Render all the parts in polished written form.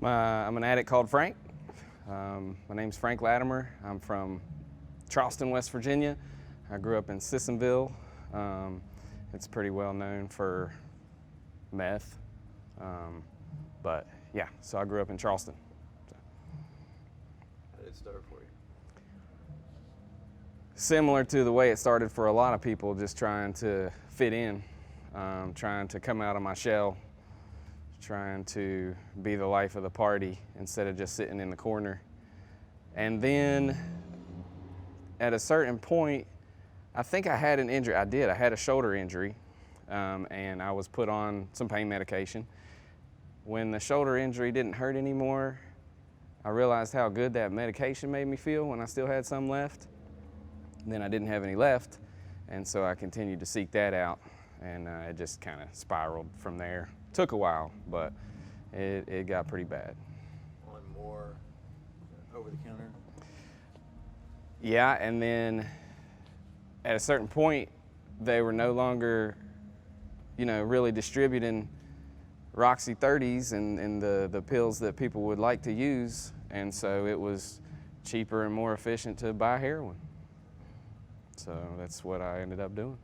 I'm an addict called Frank. My name's Frank Latimer. I'm from Charleston, West Virginia. I grew up in Sissonville. It's pretty well known for meth. But yeah, so I grew up in Charleston. How did it start for you? Similar to the way it started for a lot of people, just trying to fit in, trying to come out of my shell, trying to be the life of the party instead of just sitting in the corner. And then at a certain point, I think I had an injury. I had a shoulder injury, and I was put on some pain medication. When the shoulder injury didn't hurt anymore, I realized how good that medication made me feel when I still had some left. And then I didn't have any left, and so I continued to seek that out, and it just kind of spiraled from there. Took a while, but it got pretty bad. On more over-the-counter? Yeah, and then at a certain point, they were no longer, really distributing Roxy 30s and the pills that people would like to use, and so it was cheaper and more efficient to buy heroin. So that's what I ended up doing.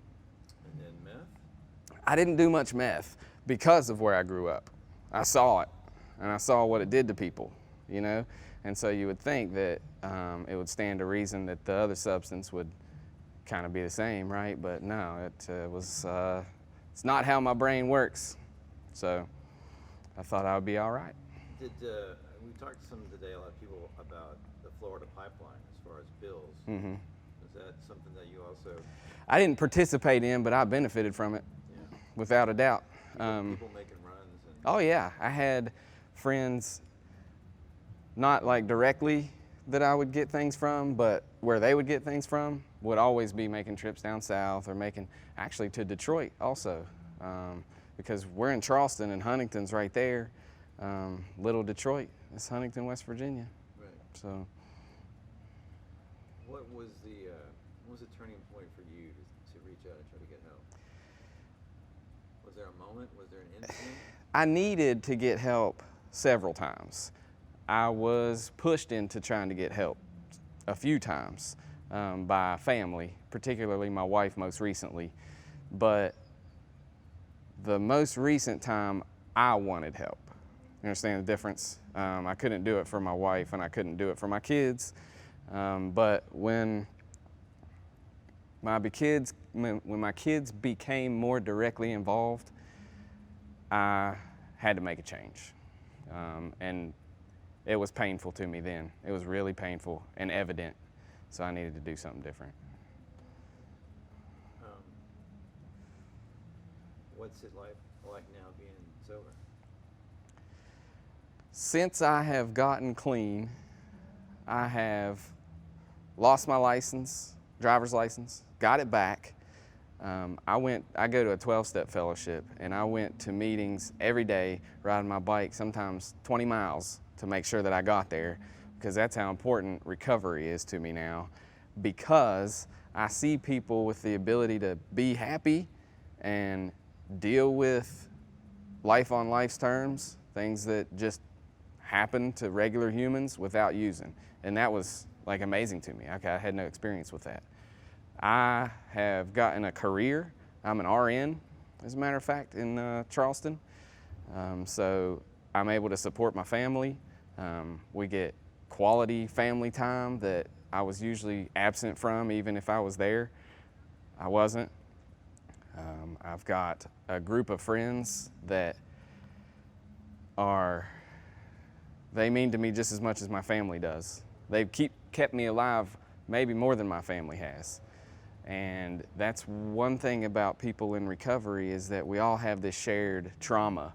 And then meth? I didn't do much meth because of where I grew up. I saw it, and I saw what it did to people, And so you would think that it would stand to reason that the other substance would kind of be the same, right? But no, it's not how my brain works. So I thought I would be all right. We talked to some today, a lot of people, about the Florida pipeline as far as bills. Mm-hmm. Is that something that you also... I didn't participate in, but I benefited from it, without a doubt. People making runs? Oh yeah, I had friends, not like directly that I would get things from, but where they would get things from would always be making trips down south or actually to Detroit also, because we're in Charleston and Huntington's right there. Little Detroit, it's Huntington, West Virginia. Right. So. What was the turning point for you to reach out and try to get help? Was there a moment? Was there an incident? I needed to get help several times. I was pushed into trying to get help a few times by family, particularly my wife most recently. But the most recent time, I wanted help. You understand the difference? I couldn't do it for my wife, and I couldn't do it for my kids. But when my kids became more directly involved, I had to make a change. And it was painful to me then. It was really painful and evident. So I needed to do something different. What's it like now being sober? Since I have gotten clean, I have lost my license, driver's license, got it back. I go to a 12-step fellowship, and I went to meetings every day, riding my bike, sometimes 20 miles, to make sure that I got there, because that's how important recovery is to me now, because I see people with the ability to be happy and deal with life on life's terms, things that just happen to regular humans without using. And that was amazing to me. I had no experience with that. I have gotten a career. I'm an RN, as a matter of fact, in Charleston. So I'm able to support my family. We get quality family time that I was usually absent from, even if I was there. I wasn't. I've got a group of friends that they mean to me just as much as my family does. They've kept me alive maybe more than my family has. And that's one thing about people in recovery, is that we all have this shared trauma,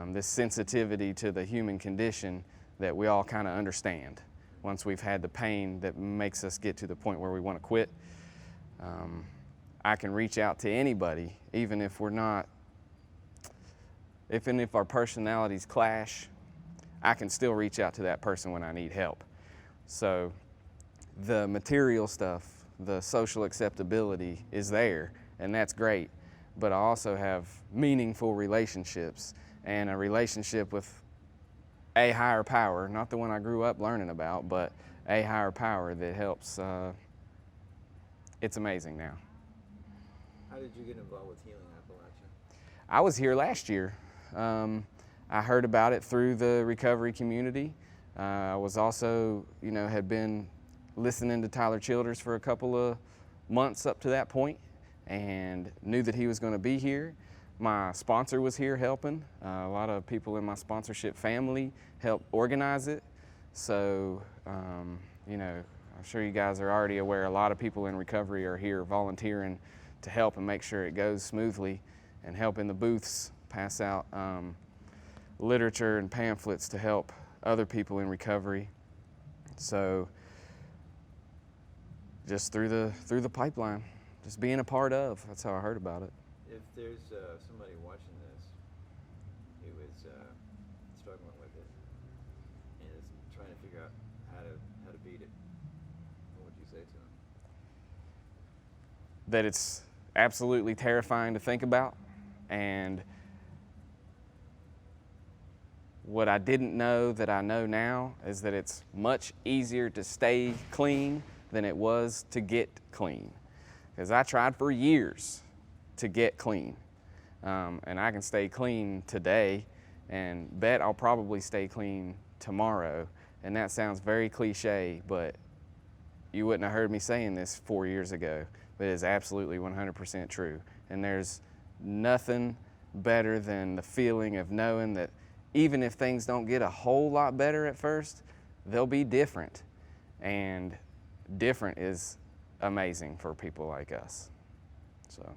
this sensitivity to the human condition that we all kind of understand once we've had the pain that makes us get to the point where we want to quit. I can reach out to anybody, even if our personalities clash. I can still reach out to that person when I need help. So the material stuff, the social acceptability is there, and that's great. But I also have meaningful relationships, and a relationship with a higher power, not the one I grew up learning about, but a higher power that helps. It's amazing now. How did you get involved with Healing Appalachia? I was here last year. I heard about it through the recovery community. I was also, had been listening to Tyler Childers for a couple of months up to that point and knew that he was going to be here. My sponsor was here helping. A lot of people in my sponsorship family helped organize it. So, I'm sure you guys are already aware a lot of people in recovery are here volunteering to help and make sure it goes smoothly and help in the booths pass out literature and pamphlets to help other people in recovery. So just through the pipeline, just being a part of, that's how I heard about it. If there's somebody watching this who is struggling with it and is trying to figure out how to beat it, what would you say to them? That it's absolutely terrifying to think about, and what I didn't know that I know now is that it's much easier to stay clean than it was to get clean. Because I tried for years to get clean, and I can stay clean today and bet I'll probably stay clean tomorrow. And that sounds very cliche, but you wouldn't have heard me saying this 4 years ago, but it is absolutely 100% true. And there's nothing better than the feeling of knowing that even if things don't get a whole lot better at first, they'll be different. And different is amazing for people like us. So.